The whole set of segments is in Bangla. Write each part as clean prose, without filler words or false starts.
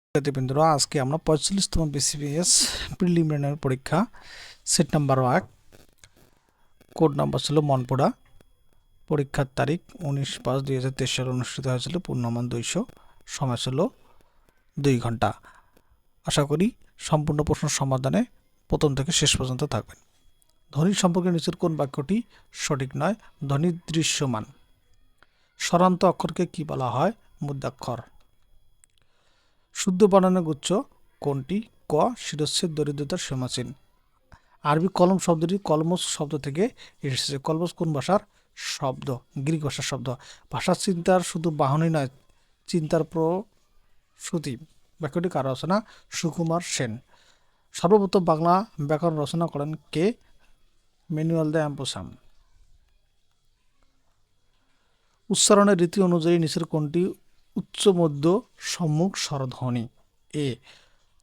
শিক্ষার্থীবৃন্দরা, আজকে আমরা 45তম বিসিবিএস প্রিলিমিনারি পরীক্ষা সেট নাম্বার 1 কোড নাম্বার ছিল মনপুরা। পরীক্ষার তারিখ 19/5/2023 সালে অনুষ্ঠিত হয়েছিল। পূর্ণমান 200, সময় ছিল 2 ঘন্টা। আশা করি সম্পূর্ণ প্রশ্ন সমাধানে প্রথম থেকে শেষ পর্যন্ত থাকবেন। ধ্বনি সম্পর্কে নিচের কোন বাক্যটি সঠিক নয়? ধ্বনি দৃশ্যমান। স্বরান্ত অক্ষরকে কি বলা হয়? মুদ্রাক্ষর। শুদ্ধ বানানের গুচ্ছ কোনটি? ক শিরচ্ছেদ দরিদ্রতার সীমাচীন। আরবি কলম শব্দটি কলমস শব্দ থেকে এসেছে। কলমস কোন ভাষার শব্দ? গ্রিক ভাষার শব্দ। ভাষা চিন্তার শুধু বাহনই নয়, চিন্তার প্রসূতি। বাক্যটি কার রচনা? সুকুমার সেন। সর্বপ্রথম বাংলা ব্যাকরণ রচনা করেন কে? Manual the অ্যাম্পোসাম। উচ্চারণের রীতি অনুযায়ী নিচের কোনটি উচ্চ মধ্য সম্মুখ স্বরধ্বনি? এ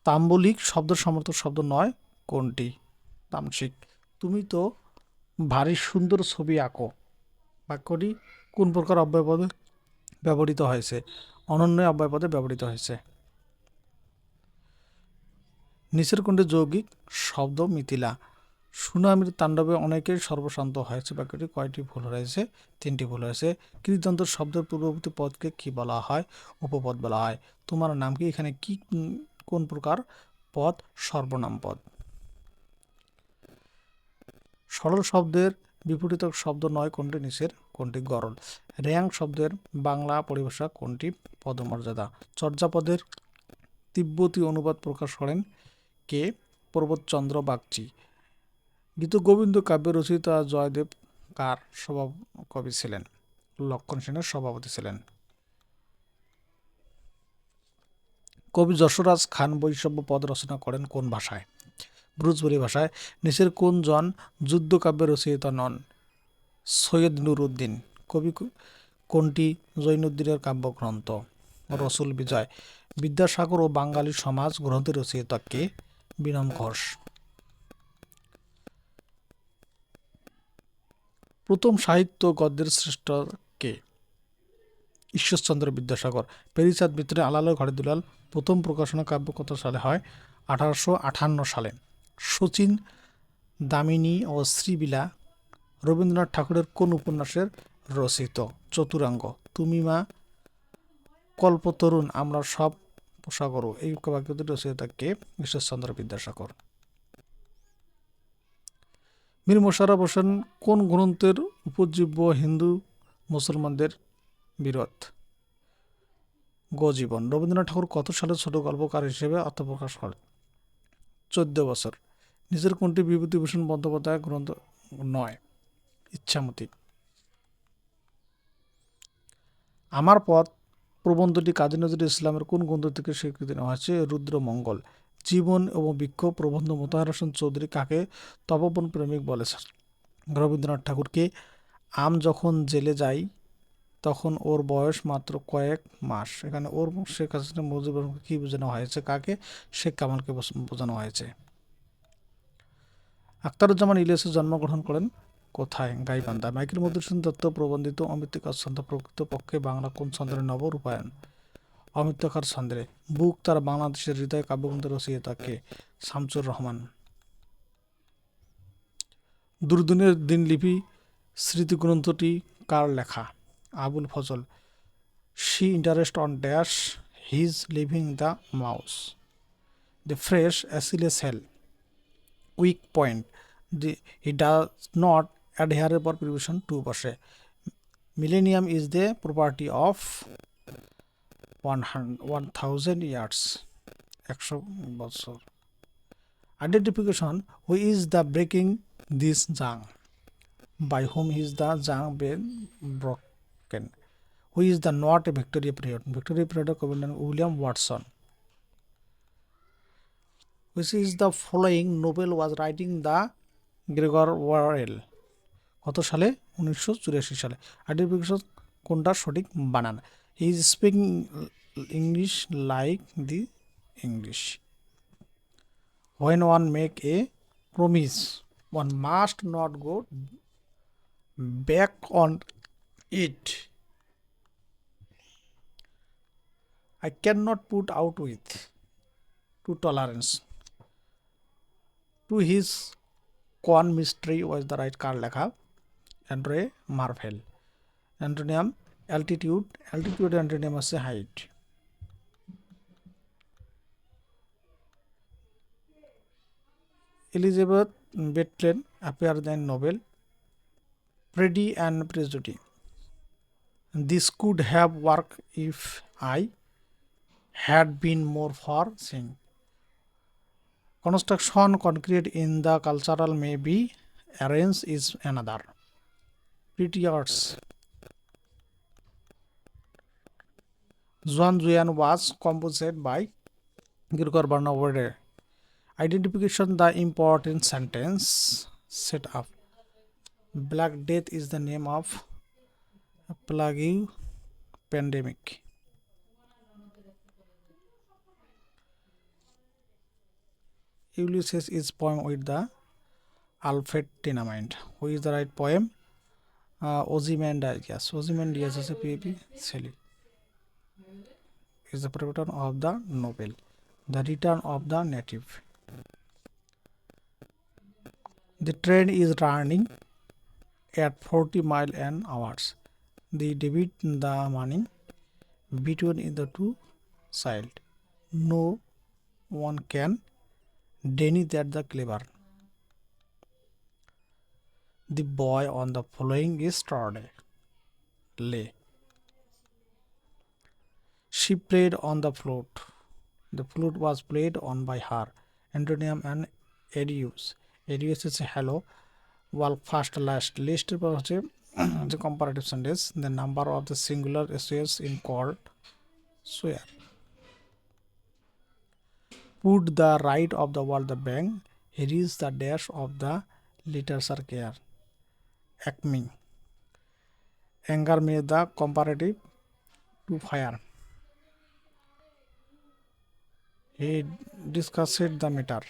তাম্বলিক শব্দ সমর্থক শব্দ নয়। কোনটি? তামসিক। তুমি তো ভারী সুন্দর ছবি আঁকো। বাক্যটি কোন প্রকার অব্যয়পদে ব্যবহৃত হয়েছে? অনন্য অব্যয়পদে ব্যবহৃত হয়েছে। নিচের কোনটি যৌগিক শব্দ? মিথিলা। সুনামির তাণ্ডবে অনেকেই সর্বশান্ত হয়েছে। বাক্যটি কয়টি ভুল হয়েছে? 3টি ভুল হয়েছে। কৃতদন্ত শব্দের পূর্ববর্তী পদকে কি বলা হয়? উপপদ বলা হয়। তোমার নাম কি? এখানে কি কোন প্রকার পদ? সর্বনাম পদ। সরল শব্দের বিপরীত শব্দ নয় কোনটি? নিচের কোনটি? গরল। রেয়াং শব্দের বাংলা পরিভাষা কোনটি? পদমর্যাদা। চর্যাপদের তিব্বতী অনুবাদ প্রকাশ করেন কে? প্রবোধচন্দ্র বাগচি। গীতগোবিন্দ কাব্যের রচয়িতা জয়দেব কার কবি ছিলেন? লক্ষণ সেনের সভাপতি ছিলেন। কবি যশোরাজ খান বৈষম্য পদ রচনা করেন কোন ভাষায়? ব্রুজবুরি ভাষায়। নিচের কোন জন যুদ্ধকাব্যের রচয়িতা নন? সৈয়দ নুরউদ্দিন। কবি কোনটি জৈনুদ্দিনের কাব্যগ্রন্থ? রসুল বিজয়। বিদ্যাসাগর ও বাঙালি সমাজ গ্রন্থের রচয়িতা কে? বিনম ঘোষ। প্রথম সাহিত্য গদ্যের শ্রেষ্ঠ কে? ঈশ্বরচন্দ্র বিদ্যাসাগর। পেরিচাঁদ ভিতরে আলালো ঘরে দুলাল প্রথম প্রকাশনা কাব্য কত সালে হয়? 1858 সালে। শচীন, দামিনী ও শ্রীবিলা রবীন্দ্রনাথ ঠাকুরের কোন উপন্যাসের রচিত? চতুরাঙ্গ। তুমি মা, কল্পতরুণ, আমরা সব পোষা গরু, এই বাক্যটি রচয়িতা কে? ঈশ্বরচন্দ্র বিদ্যাসাগর। মীর মোশাররফ হোসেন কোন গ্রন্থের উপজীব্য? হিন্দু মুসলমানদের বিরোধ। গোজীবন। রবীন্দ্রনাথ ঠাকুর কত সালে ছোট গল্পকার হিসেবে আত্মপ্রকাশ করেন? 14 বছর। নিজের কোনটি বিভূতিভূষণ বন্দ্যোপাধ্যায় গ্রন্থ নয়? ইচ্ছামতি। আমার পথ প্রবন্ধটি কাজী নজরুল ইসলামের কোন গ্রন্থ থেকে স্বীকৃতি নেওয়া হয়েছে? রুদ্রমঙ্গল। জীবন এবং বৃক্ষ প্রবন্ধ মোতাহার হোসেন চৌধুরী কাকে তপবন প্রেমিক বলেছেন? রবীন্দ্রনাথ ঠাকুরকে। আম যখন জেলে যাই তখন ওর বয়স মাত্র কয়েক মাস। এখানে ওর শেখ হাসিনা মুজিবুর রহমানকে কি বোঝানো হয়েছে? কাকে? শেখ কামালকে বোঝানো হয়েছে। আখতারুজ্জামান ইলিয়াস জন্মগ্রহণ করেন কোথায়? গাইবান্ধা। মাইকেল মধুসূদন দত্ত প্রবন্ধিত অমৃতকার ছন্দ প্রকৃত পক্ষে বাংলা কোন ছন্দের নব রূপায়ণ? অমৃতকার ছন্দের। বুক তার বাংলাদেশের হৃদয় কাব্যগ্রন্থের রচয়িতা কে? শামসুর রহমান। দুর্দিনের দিনলিপি স্মৃতিগ্রন্থটি কার লেখা? Abul Fazal. She interested on dash his leaving the mouse. The fresh Achilles heel. Weak point. He does not adhere for preposition to বসে। Millennium is the property of 1000 years. 100 বছর। Identification. Who is the breaking this jang? By whom is the jang been broken? Who is the not a Victoria period? Victoria period of William Watson. Which is the following novel was writing the Gregor Worrell? কত সালে? 1984 সালে। আইডেন্টিফিকেশন কোনটা সঠিক বানান? He is speaking English like the English. When one make a promise, one must not go back on it. I cannot put out with. to tolerance. To his coy mistress was the রাইট কার লেখা Andrew Marvell. Antonym altitude, altitude antonym হচ্ছে হাইট। এলিজাবেথ বেটলেন appear than novel. Pride and prejudice, this could have work if I had been more for seeing. Construction concrete in the cultural may be arranged is another. Pretty arts. Juan Juan was composed by Gregor Bernard. Identification the important sentence set up. Black Death is the name of a plague pandemic. Ulysses is poem with the amphetamine. Who is the right poem? Ozymandias. Ozymandias is a PAP. Shelley is the proprietor of the Nobel. The return of the native. The train is running at 40 miles an hour. They divide the money between the two sides. No one can deny that the clever. The boy on the following is started. Lay. She played on the flute. The flute was played on by her. Antonyms and adius. Adius is hello. Well, first, last. List the comparative sentence. The number of the singular swears in called swear. Put the right of the word the bank. Here is the dash of the letters are care. Acme. Anger made the comparative to fire. He discussed the matter.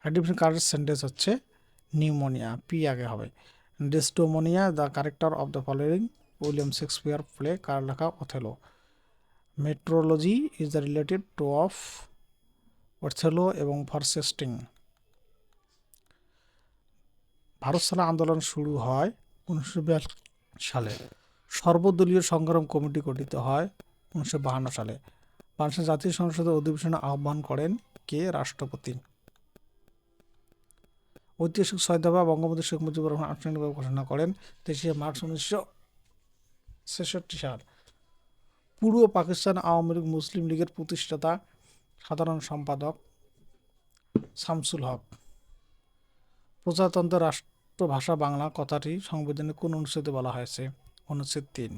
Additional correct sentence হচ্ছে নিউমোনিয়া, পি আগে হবে। ডিস্টোমোনিয়া the character of the following William Shakespeare play কার লেখা Othello. Metrology is the related to of Othello এবং ফারসেস্টিং। ভারত ছাড়ো আন্দোলন শুরু হয় 1942 সালে। সর্বদলীয় সংগ্রাম কমিটি গঠিত হয় 1952 সালে। বাংলাদেশ জাতীয় সংসদের অধিবেশনে আহ্বান করেন কে? রাষ্ট্রপতি। ঐতিহাসিক 6 দফা বঙ্গবন্ধু শেখ মুজিবুর রহমান আনুষ্ঠানিকভাবে ঘোষণা করেন 23 মার্চ 1966 সাল। পূর্ব পাকিস্তান আওয়ামী লীগ মুসলিম লীগের প্রতিষ্ঠাতা সাধারণ সম্পাদক শামসুল হক। প্রজাতন্ত্রের রাষ্ট্রভাষা বাংলা কথাটি সংবিধানের কোন অনুচ্ছেদে বলা হয়েছে? অনুচ্ছেদ 3।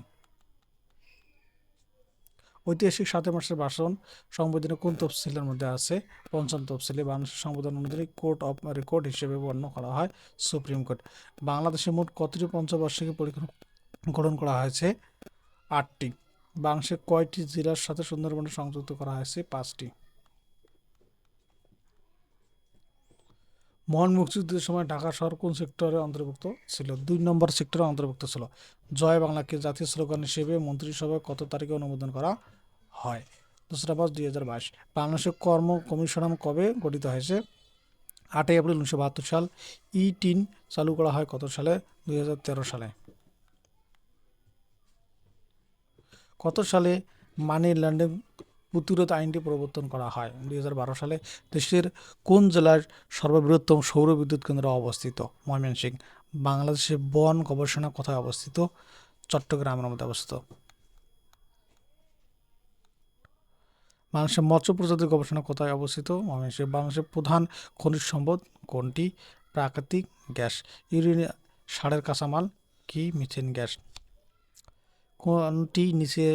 ঐতিহাসিক 7 মার্চের ভাষণ সংবিধানের কোন তফসিলের মধ্যে আছে? 5ম তফসিলে। বাংলাদেশের সংবিধান অনুযায়ী কোর্ট অফ রেকর্ড হিসেবে বর্ণনা করা হয় সুপ্রিম কোর্ট। বাংলাদেশে মোট কতটি পঞ্চবার্ষিকী পরীক্ষা গ্রহণ করা হয়েছে? 8টি। বাংলাদেশে কয়টি জেলার সাথে সুন্দরবন সংযুক্ত করা হয়েছে? 5টি। মহান মুক্তিযুদ্ধের সময় ঢাকা শহর কোন সেক্টরে অন্তর্ভুক্ত ছিল? 2 নম্বর সেক্টরে অন্তর্ভুক্ত ছিল। জয় বাংলাকে জাতীয় স্লোগান হিসেবে মন্ত্রিসভায় কত তারিখে অনুমোদন করা হয়? 2 মার্চ 2022। বাংলাদেশের কর্ম কমিশন কবে গঠিত হয়েছে? 8 এপ্রিল 1972 সাল। ই-3 চালু করা হয় কত সালে? 2013 সালে। কত সালে মানি লন্ডারিং প্রতিরোধ আইনটি প্রবর্তন করা হয়? 2012 সালে। দেশের কোন জেলার সর্ববৃহত্তম সৌর বিদ্যুৎ কেন্দ্র অবস্থিত? ময়মনসিংহ। বাংলাদেশের বন গবেষণা কোথায় অবস্থিত? চট্টগ্রামের মধ্যে অবস্থিত। বাংলাদেশের মৎস্য প্রজাতির গবেষণা কোথায় অবস্থিত? ময়মনসিংহ। বাংলাদেশের প্রধান খনিজ সম্পদ কোনটি? প্রাকৃতিক গ্যাস। ইউরেনিয়াম সারের কাঁচামাল কি? Methane gas. কোনটি নিচে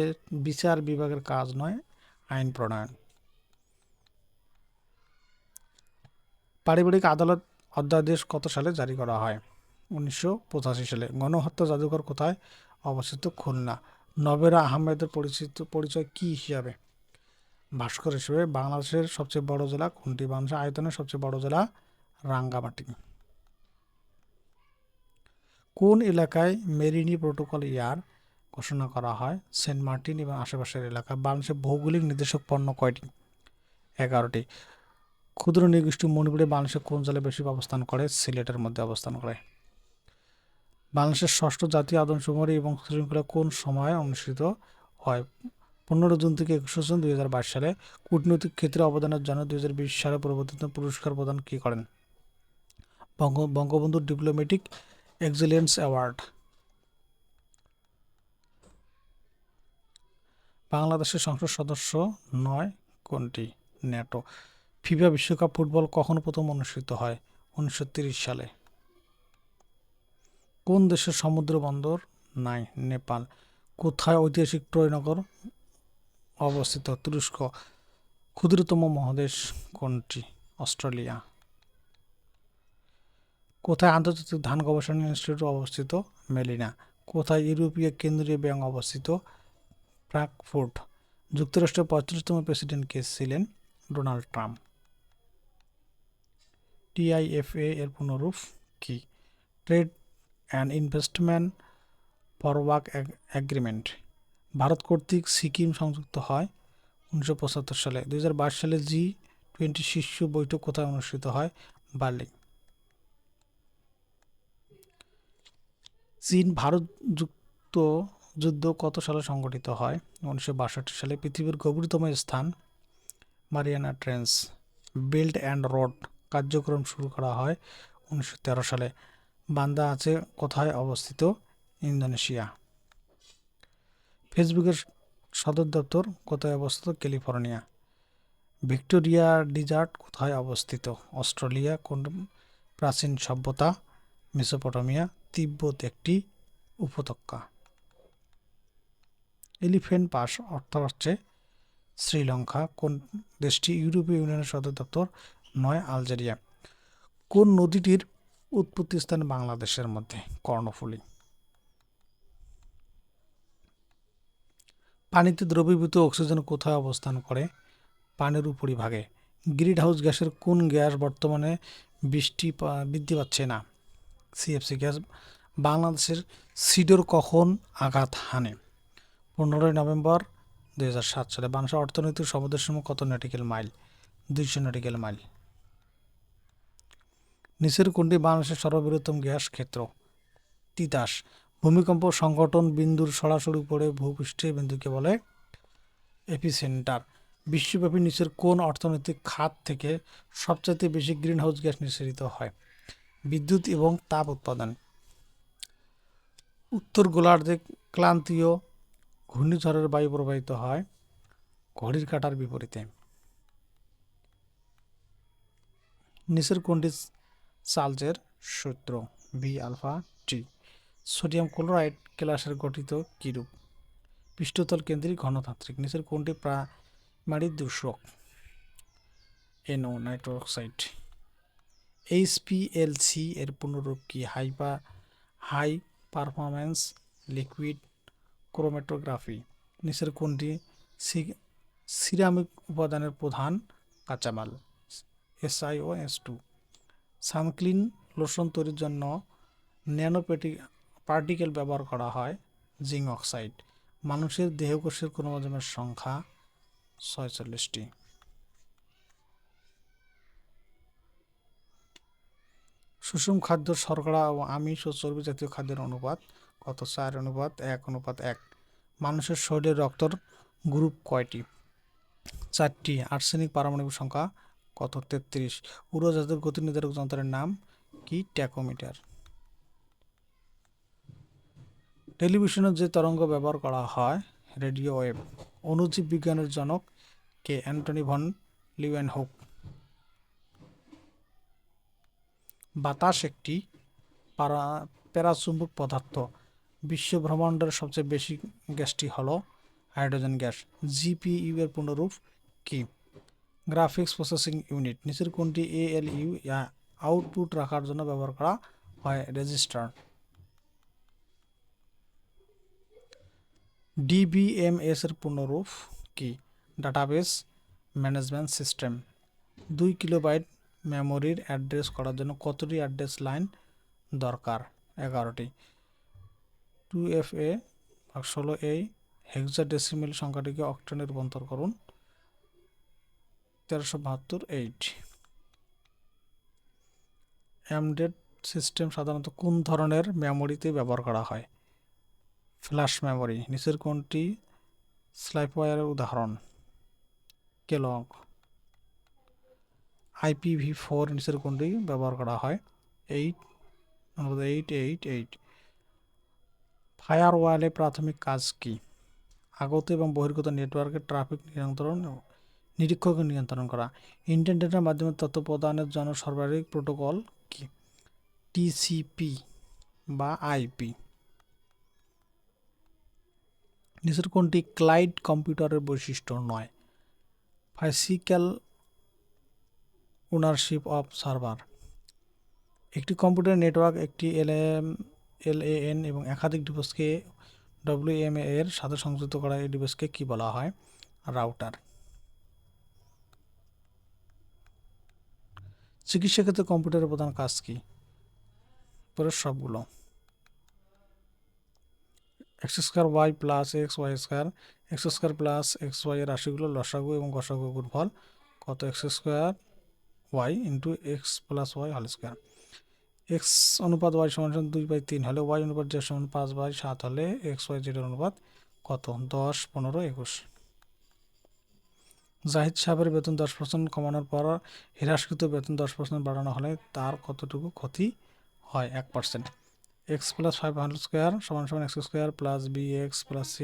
বিচার বিভাগের কাজ নয়? আইন প্রণয়ন। পারিবারিক আদালত অধ্যাদেশ কত সালে জারি করা হয়? 1985 সালে। গণহত্যা জাদুঘর কোথায় অবস্থিত? খুলনা। নবেরা আহমেদের পরিচয় কি হিসাবে? ভাস্কর হিসেবে। বাংলাদেশের সবচেয়ে বড় জেলা কোনটি? বাংলাদেশের আয়তনের সবচেয়ে বড় জেলা রাঙ্গামাটি। কোন এলাকায় মেরিনি প্রোটোকল ইয়ার ঘোষণা করা হয়? সেন্ট মার্টিন এবং আশেপাশের এলাকা। বাংলাদেশের ভৌগোলিক নির্দেশক পণ্য কয়টি? 11টি। ক্ষুদ্র নৃগোষ্ঠী মণিপুরে বাংলাদেশের কোন জেলায় বেশি অবস্থান করে? সিলেটের মধ্যে অবস্থান করে। বাংলাদেশের ষষ্ঠ জাতীয় আদমশুমারি এবং শৃঙ্খলা কোন সময় অনুষ্ঠিত হয়? 15 জুন থেকে 21 জুন 2022 সালে। কূটনৈতিক ক্ষেত্রে অবদানের জন্য 2020 সালে পরিবর্তিত পুরস্কার প্রদান কি করেন? Bangabandhu diplomatic excellence award. বাংলাদেশের সংসদ সদস্য নয় কোনটি? ন্যাটো। ফিফা বিশ্বকাপ ফুটবল কখন প্রথম অনুষ্ঠিত হয়? 1930 সালে। কোন দেশের সমুদ্র বন্দর নাই? নেপাল। কোথায় ঐতিহাসিক ট্রয় নগর অবস্থিত? তুরস্ক। ক্ষুদ্রতম মহাদেশ কোনটি? অস্ট্রেলিয়া। কোথায় আন্তর্জাতিক ধান গবেষণা ইনস্টিটিউট অবস্থিত? মেলিনা। কোথায় ইউরোপীয় কেন্দ্রীয় ব্যাংক অবস্থিত? ফ্রাঙ্কফুর্ট। যুক্তরাষ্ট্রের 45তম প্রেসিডেন্ট কে ছিলেন? Donald Trump. টিআইএফএ এর পুনরূপ কি? Trade and investment framework agreement. Bharat কর্তৃক সিকিম সংযুক্ত হয় 1975 সালে। 2022 সালে G20 শীর্ষ বৈঠক কোথায় অনুষ্ঠিত হয়? বার্লিন। চীন ভারত যুদ্ধ কত সালে সংঘটিত হয়? 1962 সালে। পৃথিবীর গভীরতম স্থান? Mariana trench. Belt and road কার্যক্রম শুরু করা হয় 1913 সালে। বান্দা আছে কোথায় অবস্থিত? ইন্দোনেশিয়া। ফেসবুকের সদর দপ্তর কোথায় অবস্থিত? ক্যালিফোর্নিয়া। ভিক্টোরিয়া ডিজার্ট কোথায় অবস্থিত? অস্ট্রেলিয়া। কোন প্রাচীন সভ্যতা? মেসোপটেমিয়া। তিব্বত একটি উপত্যকা। এলিফ্যান্ট পাস অর্থ হচ্ছে শ্রীলঙ্কা। কোন দেশটি ইউরোপীয় ইউনিয়নের সদর দপ্তর? নয় আলজেরিয়া। কোন নদীটির উৎপত্তি স্থান বাংলাদেশের মধ্যে? কর্ণফুলী। পানিতে দ্রবীভূত অক্সিজেন কোথায় অবস্থান করে? পানির উপরিভাগে। গ্রিন হাউস গ্যাসের কোন গ্যাস বর্তমানে বৃদ্ধি পাচ্ছে না? CFC gas. বাংলাদেশের সিডর কখন আঘাত হানে? 15 নভেম্বর 2007 সালে। বাংলাদেশের অর্থনৈতিক সর্বদেশ সমূহ কত নটিক্যাল মাইল? 200 nautical mile. নিচের কোনটি বাংলাদেশের সর্ববৃহত্তম গ্যাস ক্ষেত্র? তিতাস। ভূমিকম্প সংঘটন বিন্দুর সরাসরি উপরে ভূপৃষ্ঠের বিন্দুকে বলে এপিসেন্টার। বিশ্বব্যাপী নিচের কোন অর্থনৈতিক খাত থেকে সবচাইতে বেশি গ্রিন হাউস গ্যাস নিঃসরিত হয়? বিদ্যুৎ এবং তাপ উৎপাদন। উত্তর গোলার্ধে ক্রান্তীয় ঘূর্ণিঝড়ের বায়ু প্রবাহিত হয় ঘড়ির কাঁটার বিপরীতে। নিচের কোনটি চার্লসের সূত্র? V alpha T. Sodium chloride ক্লাসের গঠিত কিরূপ? পৃষ্ঠতল কেন্দ্রিক ঘনতান্ত্রিক। নিচের কোনটি প্রাইমারি দূষক? NO nitroxide. HPLC এর পুনরূপ কি? High performance liquid chromatography. নিচের কোনটি সিরামিক উপাদানের প্রধান কাঁচামাল? SiO2। সানক্লিন লোশন তৈরির জন্য ন্যানো পার্টিকেল ব্যবহার করা হয় জিঙ্ক অক্সাইড। মানুষের দেহকোষের ক্রোমোজোমের সংখ্যা 46টি। সুষম খাদ্য শর্করা ও আমিষ ও চর্বি জাতীয় খাদ্যের অনুপাত কত? 4:1:1। মানুষের শরীরে রক্তর গ্রুপ কয়টি? 4টি। আর্সেনিক পারমাণবিক সংখ্যা কত? 33। উড়োজাহাজের গতি নির্ধারক যন্ত্রের নাম কি? ট্যাকোমিটার। টেলিভিশনের যে তরঙ্গ ব্যবহার করা হয়? Radio wave. অণুজীব বিজ্ঞানের জনক কে? Antony von Leeuwenhoek. বাতাস একটি প্যারাচুম্বক পদার্থ। বিশ্ব ব্রহ্মাণ্ডের সবচেয়ে বেশি গ্যাসটি হলো হাইড্রোজেন গ্যাস। GPU এর পুনরূপ কি? Graphics processing unit. নিচের কোনটি ALU আউটপুট রাখার জন্য ব্যবহার করা হয়? রেজিস্টার। DBMS এর পুনরূপ কি? Database management system. 2 কিলোবাইট মেমোরির অ্যাড্রেস করার জন্য কতটি অ্যাড্রেস লাইন দরকার? 11টি। 2FA ভাগ 16 এই হেক্সাডেসিমেল সংখ্যাটিকে অক্টেনে রূপান্তর করুন। 1372 8। এমবেডেড সিস্টেম সাধারণত কোন ধরনের মেমোরিতে ব্যবহার করা হয়? Flash memory. নিচের কোনটি স্লাইপওয়্যারের উদাহরণ? কেলগ। IPv4 নিচের কোনটি ব্যবহার করা হয়? 8 ফায়ারওয়ালে প্রাথমিক কাজ কি? আগত এবং বহির্গত নেটওয়ার্কের ট্রাফিক নিরীক্ষককে নিয়ন্ত্রণ করা। ইন্টারনেটের মাধ্যমে তথ্য প্রদানের জন্য সর্বাধিক প্রোটোকল কি? TCP বা IP। নিচের কোনটি ক্লাউড কম্পিউটারের বৈশিষ্ট্য নয়? Physical ownership of server. একটি কম্পিউটার নেটওয়ার্ক একটি LAN এবং একাধিক ডিভাইসকে WMA এর সাথে সংযুক্ত করা এই ডিভাইসকে কি বলা হয়? রাউটার। চিকিৎসা ক্ষেত্রে কম্পিউটারের প্রধান কাজ কি? পরের সবগুলো। x² plus xy² x² plus xy এর রাশিগুলো লসাগু এবং গসাগু গুণফল কত? x² into x plus y whole square. x অনুপাত y সমান 2/3 হলে y অনুপাত z সমান 5/7 হলে xy z এর অনুপাত কত? 10 15 21। জাহিদ সাহেবের বেতন 10% কমানোর পর হ্রাসকৃত বেতন 10% বাড়ানো হলে তার কতটুকু ক্ষতি হয়? 1%। x প্লাস 5 হোল স্কয়ার সমান সমান x² plus bx plus c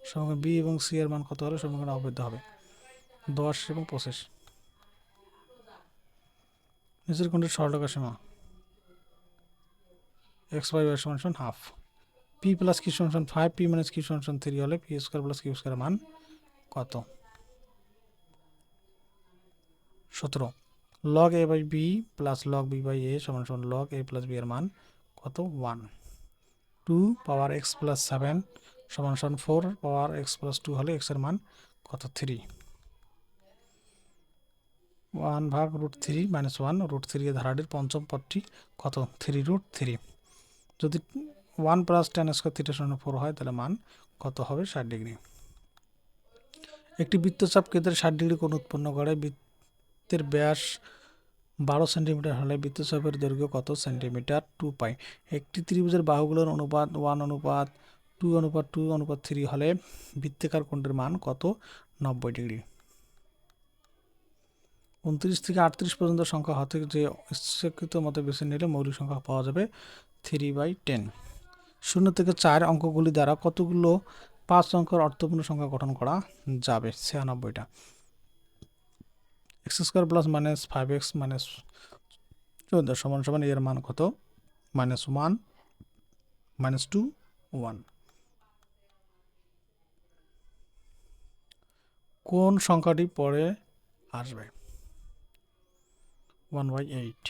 সমান b এবং c এর মান কত হলে সমীকরণ অবৈধ হবে? 10 এবং 25। নিচের কোনটি সরলরেখা সীমা? x/y সমান সমান হাফ। p প্লাস q সমান সমান 5 p মাইনাস q সমান সমান 3 হলে p² প্লাস q² এর মান কত? 17। log a by b plus log b by a সমান সমান log a প্লাস b এর মান কত? 1। 2 পাওয়ার x প্লাস 7 সমান সমান 4 পাওয়ার x প্লাস 2 হলে x এর মান কত? 3। 1 ভাগ √3 মাইনাস 1 √3 এর ধারাটির পঞ্চম পদটি কত? 3√3। যদি 1 প্লাস tan স্কয়ার থিটা সমান 4 হয় তাহলে মান কত হবে? 60 ডিগ্রি। একটি বৃত্তচাপ কেন্দ্রে 60 ডিগ্রি কোণ উৎপন্ন করে। বৃত্তের ব্যাস 12 সেন্টিমিটার হলে বৃত্তচাপের দৈর্ঘ্য কত সেন্টিমিটার? 2π। একটি ত্রিভুজের বাহুগুলোর অনুপাত 1:2:2:3 হলে বৃত্তাকার কোণের মান কত? 90 ডিগ্রি। 29 থেকে 38 পর্যন্ত সংখ্যা হতে যে ইচ্ছাকৃত মতে বেছে নিলে মৌলিক সংখ্যা পাওয়া যাবে 3/10। 0 থেকে 4 অঙ্কগুলি দ্বারা কতগুলো 5 অঙ্কের অর্থপূর্ণ সংখ্যা গঠন করা যাবে? 96টা। x² plus minus 5x minus 14 সমান সমান এর মান কত? -1 -2 1। কোন সংখ্যাটি পরে আসবে? 1/8।